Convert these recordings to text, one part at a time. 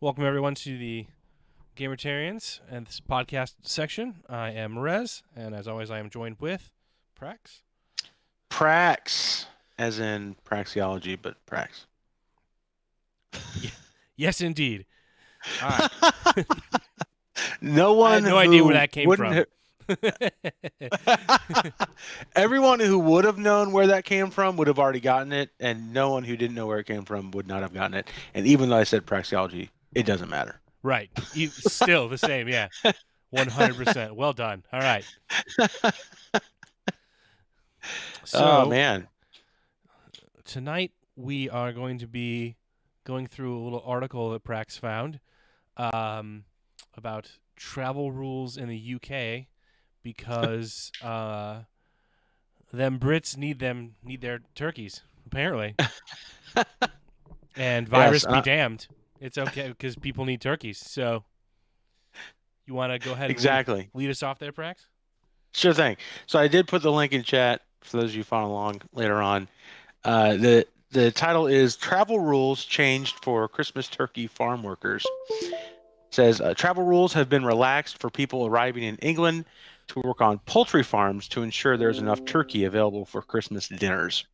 Welcome, everyone, to the Gamertarians and this podcast section. I am Rez, and as always, I am joined with Prax. Prax, as in praxeology, but Prax. Yes, indeed. All right. No I one had no idea where who that came wouldn't from. everyone who would have known where that came from would have already gotten it, and no one who didn't know where it came from would not have gotten it. And even though I said praxeology, it doesn't matter. Right. Still the same, yeah. 100%. Well done. All right. Oh So, man. tonight we are going to be going through a little article that Prax found about travel rules in the UK because them Brits need their turkeys apparently, and Yes, virus be damned. It's okay because people need turkeys. So you want to go ahead and exactly. lead us off there, Prax? Sure thing. So I did put the link in chat for those of you following along later on. The title is Travel Rules Changed for Christmas Turkey Farm Workers. It says travel rules have been relaxed for people arriving in England to work on poultry farms to ensure there's enough turkey available for Christmas dinners.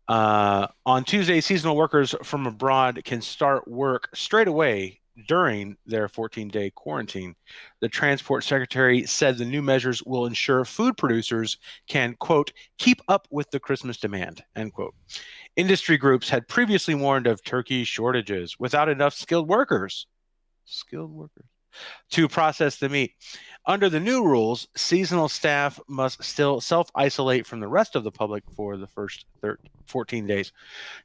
On Tuesday, seasonal workers from abroad can start work straight away during their 14-day quarantine. The transport secretary said the new measures will ensure food producers can, quote, keep up with the Christmas demand, end quote. Industry groups had previously warned of turkey shortages without enough skilled workers to process the meat. Under the new rules, seasonal staff must still self-isolate from the rest of the public for the first 14 days.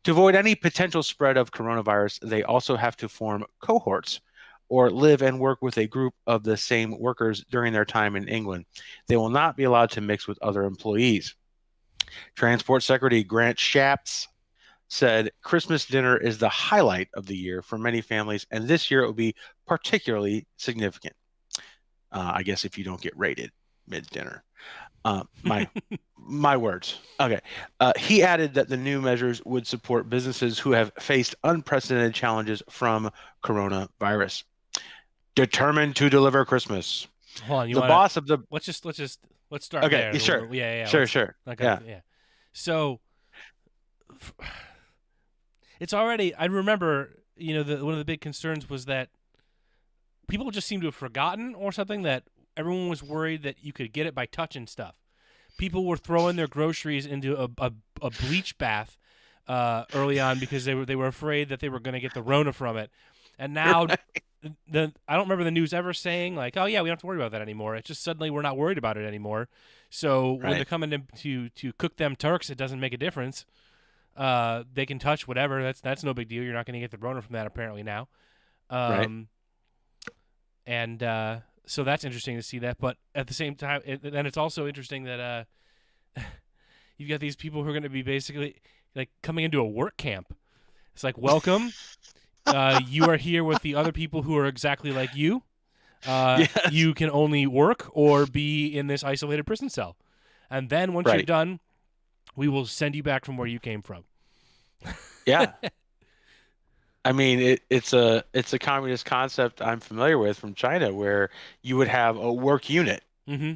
To avoid any potential spread of coronavirus, they also have to form cohorts or live and work with a group of the same workers during their time in England. They will not be allowed to mix with other employees. Transport Secretary Grant Shapps said Christmas dinner is the highlight of the year for many families, and this year it will be particularly significant. I guess if you don't get rated mid dinner. My words. Okay. He added that the new measures would support businesses who have faced unprecedented challenges from coronavirus. Determined to deliver Christmas. Hold on. You The want to boss of the. let's start Okay, there. sure. Yeah. Sure, Let's sure. okay. Yeah. Yeah. So it's already. I remember. One of the big concerns was that people just seem to have forgotten or something that everyone was worried that you could get it by touching stuff. People were throwing their groceries into a bleach bath early on because they were afraid that they were going to get the Rona from it, and now I don't remember the news ever saying like, oh yeah, we don't have to worry about that anymore. It's just suddenly we're not worried about it anymore. So when they're Right. coming in to cook them Turks, it doesn't make a difference. They can touch whatever. That's no big deal. You're not going to get the Rona from that apparently now. Right. Um, and so that's interesting to see that. But at the same time, then it's also interesting that you've got these people who are going to be basically like coming into a work camp. It's like, welcome. You are here with the other people who are exactly like you. Yes. You can only work or be in this isolated prison cell. And then once you're Right. done, we will send you back from where you came from. Yeah. I mean, it's a communist concept I'm familiar with from China where you would have a work unit, Mm-hmm.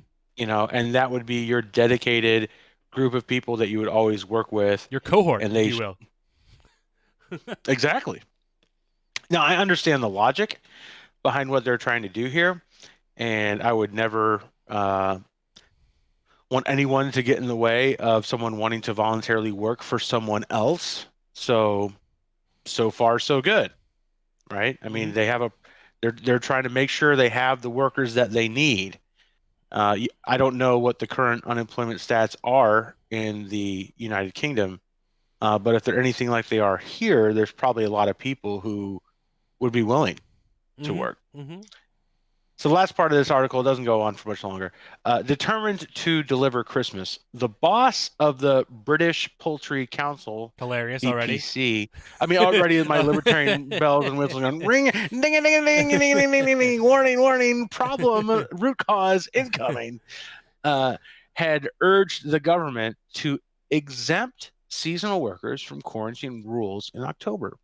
and that would be your dedicated group of people that you would always work with, Your cohort, and if you will. exactly. Now, I understand the logic behind what they're trying to do here, and I would never want anyone to get in the way of someone wanting to voluntarily work for someone else. So far, so good, right? I Mm-hmm. mean, they're trying to make sure they have the workers that they need. I don't know what the current unemployment stats are in the United Kingdom, but if they're anything like they are here, there's probably a lot of people who would be willing to work. Mm-hmm. Mm-hmm. So the last part of this article doesn't go on for much longer. Determined to deliver Christmas, the boss of the British Poultry Council, Hilarious already. BPC. I mean, already my libertarian bells and whistles going ring, ding, ding, ding, ding, ding, ding, ding, ding, ding, warning, warning, problem, root cause incoming. Uh, had urged the government to exempt seasonal workers from quarantine rules in October.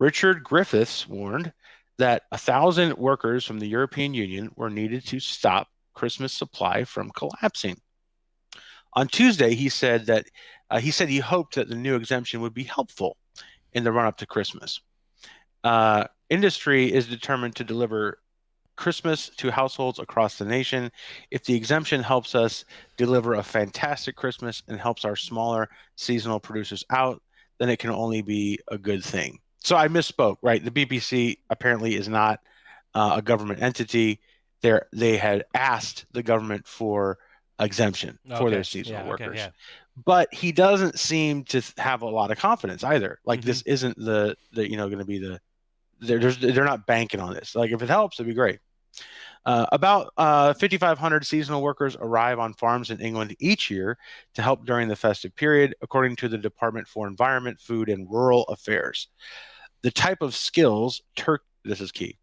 Richard Griffiths warned that 1,000 workers from the European Union were needed to stop Christmas supply from collapsing. On Tuesday, he hoped that the new exemption would be helpful in the run-up to Christmas. Industry is determined to deliver Christmas to households across the nation. If the exemption helps us deliver a fantastic Christmas and helps our smaller seasonal producers out, then it can only be a good thing. So I misspoke, right? The BBC apparently is not a government entity. They had asked the government for exemption for their Okay. seasonal Yeah. Okay. workers. Yeah. But he doesn't seem to have a lot of confidence either. Like Mm-hmm. this isn't the going to be they're not banking on this. Like if it helps, it'd be great. About 5,500 seasonal workers arrive on farms in England each year to help during the festive period, according to the Department for Environment, Food, and Rural Affairs. The type of skills this is key.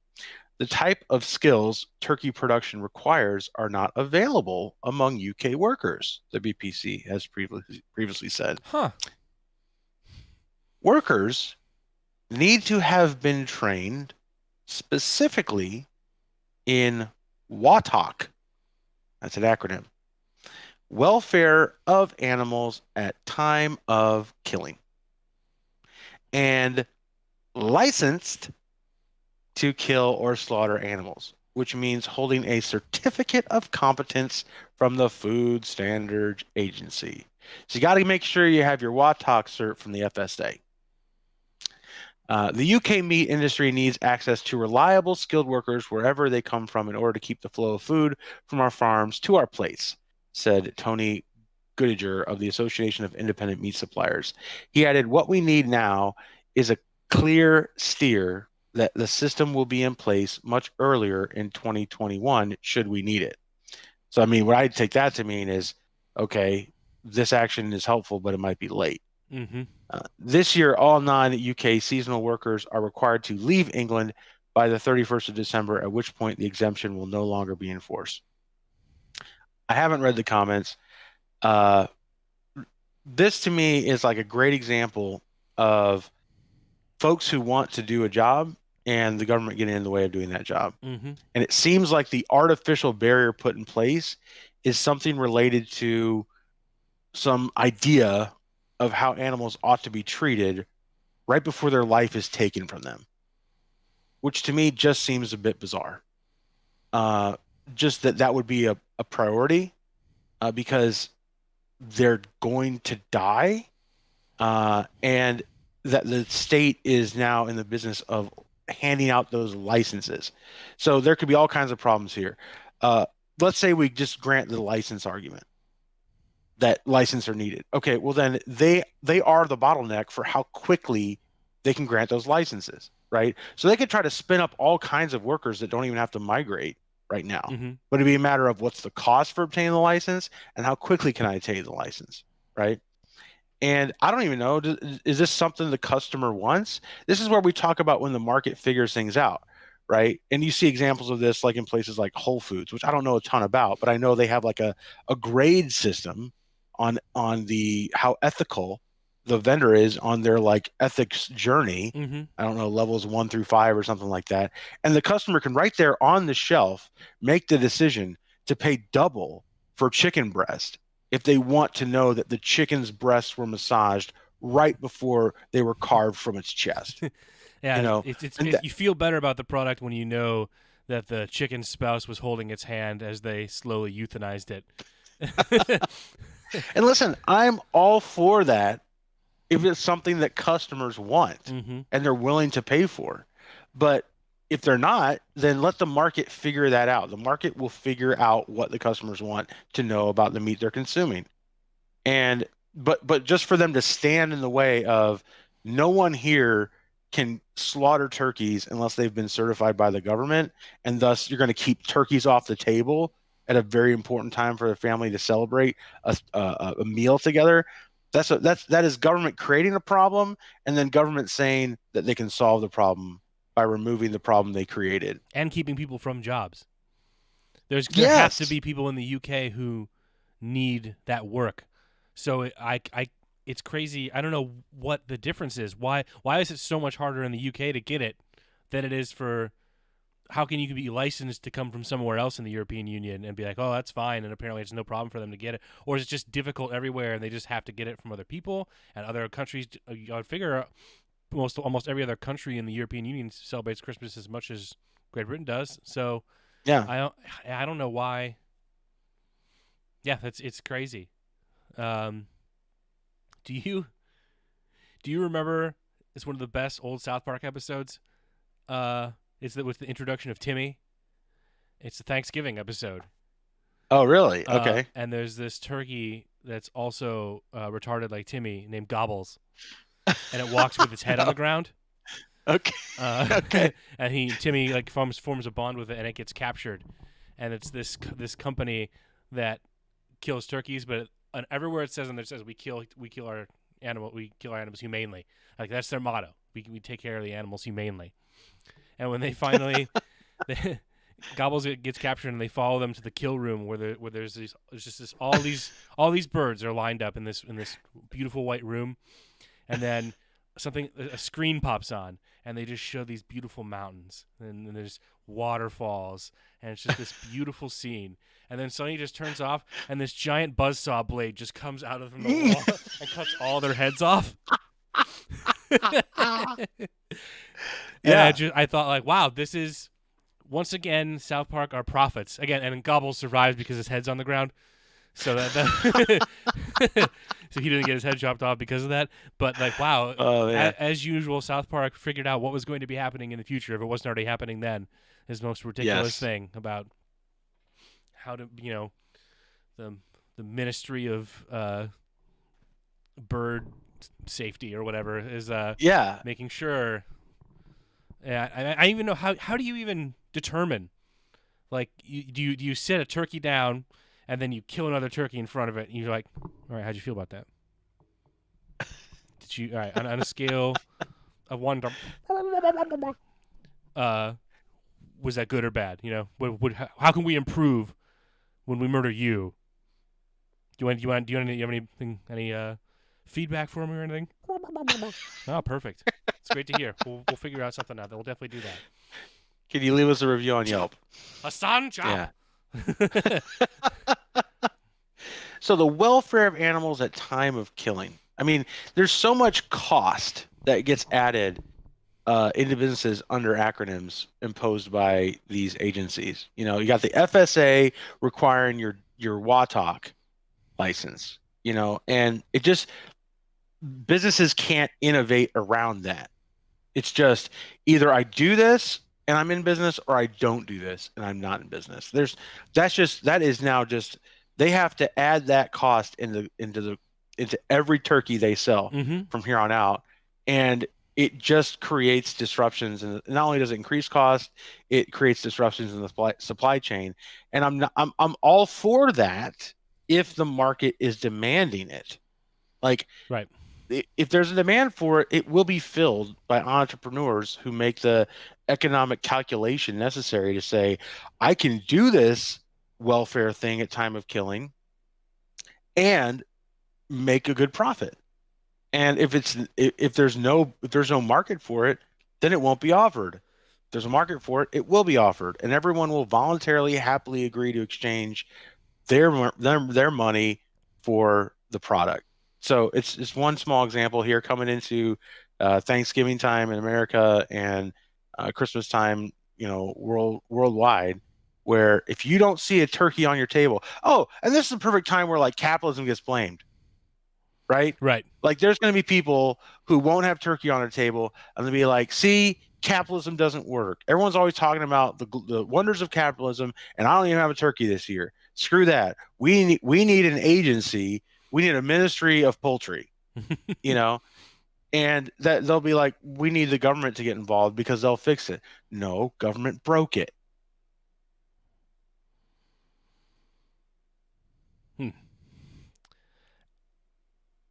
The type of skills turkey production requires are not available among UK workers, the BPC has previously said. Huh. Workers need to have been trained specifically in WATOC. That's an acronym. Welfare of animals at time of killing. And licensed to kill or slaughter animals, which means holding a certificate of competence from the Food Standards Agency. So you got to make sure you have your WATOC cert from the FSA. The UK meat industry needs access to reliable, skilled workers wherever they come from in order to keep the flow of food from our farms to our plates, said Tony Goodiger of the Association of Independent Meat Suppliers. He added, what we need now is a clear steer that the system will be in place much earlier in 2021 should we need it. So, I mean, what I take that to mean is, okay, this action is helpful, but it might be late. Mm-hmm. This year, all non-UK seasonal workers are required to leave England by the 31st of December, at which point the exemption will no longer be enforced. I haven't read the comments. This to me is like a great example of folks who want to do a job and the government getting in the way of doing that job. Mm-hmm. And it seems like the artificial barrier put in place is something related to some idea of how animals ought to be treated right before their life is taken from them, which to me just seems a bit bizarre. Just that would be a priority because they're going to die, and that the state is now in the business of handing out those licenses. So there could be all kinds of problems here. Let's say we just grant the license argument that license are needed. Okay, well then they are the bottleneck for how quickly they can grant those licenses, right? So they could try to spin up all kinds of workers that don't even have to migrate right now. Mm-hmm. But it'd be a matter of what's the cost for obtaining the license and how quickly can I obtain the license, right? And I don't even know, is this something the customer wants? This is where we talk about when the market figures things out, right? And you see examples of this like in places like Whole Foods, which I don't know a ton about, but I know they have like a grade system on the how ethical the vendor is on their like ethics journey. Mm-hmm. I don't know, levels 1 through 5 or something like that. And the customer can right there on the shelf make the decision to pay double for chicken breast if they want to know that the chicken's breasts were massaged right before they were carved from its chest. Yeah, You know, and you feel better about the product when you know that the chicken's spouse was holding its hand as they slowly euthanized it. and listen, I'm all for that if it's something that customers want Mm-hmm. and they're willing to pay for. But if they're not, then let the market figure that out. The market will figure out what the customers want to know about the meat they're consuming. And but just for them to stand in the way of no one here can slaughter turkeys unless they've been certified by the government, and thus you're going to keep turkeys off the table at a very important time for the family to celebrate a meal together. That is government creating a problem and then government saying that they can solve the problem by removing the problem they created. And keeping people from jobs. There have to Yes. be people in the UK who need that work. So it's crazy. I don't know what the difference is. Why is it so much harder in the UK to get it than it is for? How can you be licensed to come from somewhere else in the European Union and be like, oh, that's fine, and apparently it's no problem for them to get it, or is it just difficult everywhere and they just have to get it from other people and other countries? I'd figure almost every other country in the European Union celebrates Christmas as much as Great Britain does. So Yeah. I don't know why. Yeah, it's crazy. Um, do you remember? It's one of the best old South Park episodes. Is that with the introduction of Timmy? It's the Thanksgiving episode. Oh, really? Okay. And there's this turkey that's also retarded like Timmy named Gobbles, and it walks with its head on the ground. Okay. Okay. And Timmy like forms a bond with it, and it gets captured, and it's this that kills turkeys, but everywhere it says, and it says we kill our animals humanely. Like that's their motto. We take care of the animals humanely. And when they finally Gobbles gets captured, and they follow them to the kill room where there's all these birds are lined up in this beautiful white room, and then a screen pops on, and they just show these beautiful mountains, and there's waterfalls, and it's just this beautiful scene. And then suddenly it just turns off, and this giant buzzsaw blade just comes out of the wall and cuts all their heads off. Yeah. I thought like, wow, this is once again South Park are prophets again, and Gobbles survives because his head's on the ground, so that so he didn't get his head chopped off because of that. But like, wow, as usual, South Park figured out what was going to be happening in the future if it wasn't already happening then. His most ridiculous thing about how to the Ministry of Bird Safety or whatever is making sure. Yeah, I even know how do you even determine, like, do you sit a turkey down and then you kill another turkey in front of it and you're like, all right, how'd you feel about that? Did you all right on a scale of 1 to was that good or bad? How can we improve when we murder you? Do you have anything feedback for me or anything? Oh, perfect. It's great to hear. We'll figure out something out. We'll definitely do that. Can you leave us a review on Yelp? Hassan Chop. Yeah. So the welfare of animals at time of killing. I mean, there's so much cost that gets added into businesses under acronyms imposed by these agencies. You got the FSA requiring your WATOC license, and it just businesses can't innovate around that. It's just either I do this and I'm in business, or I don't do this and I'm not in business. That is now just they have to add that cost into every turkey they sell from here on out, and it just creates disruptions. And not only does it increase cost, it creates disruptions in the supply chain. And I'm all for that if the market is demanding it. Like, right. If there's a demand for it, it will be filled by entrepreneurs who make the economic calculation necessary to say, I can do this welfare thing at time of killing and make a good profit. And if there's no market for it, then it won't be offered. If there's a market for it, it will be offered, and everyone will voluntarily, happily agree to exchange their money for the product. So it's just one small example here coming into Thanksgiving time in America and Christmas time, worldwide, where if you don't see a turkey on your table, and this is the perfect time where like capitalism gets blamed, right? Right. Like there's going to be people who won't have turkey on their table, and they'll be like, see, capitalism doesn't work. Everyone's always talking about the wonders of capitalism, and I don't even have a turkey this year. Screw that. We need an agency. We need a ministry of poultry, and that they'll be like, we need the government to get involved because they'll fix it. No, government broke it.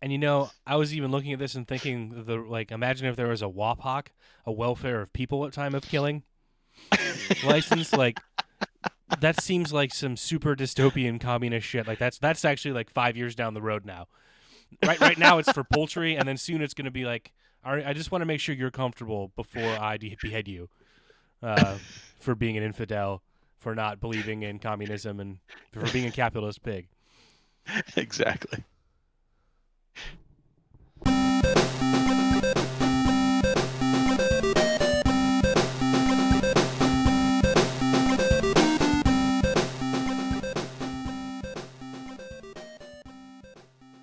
And I was even looking at this and thinking, imagine if there was a WAPOC, a welfare of people at time of killing license. Like, that seems like some super dystopian communist shit. Like that's actually like 5 years down the road now. Right now it's for poultry, and then soon it's going to be like, all right, I just want to make sure you're comfortable before I behead you for being an infidel, for not believing in communism, and for being a capitalist pig. Exactly.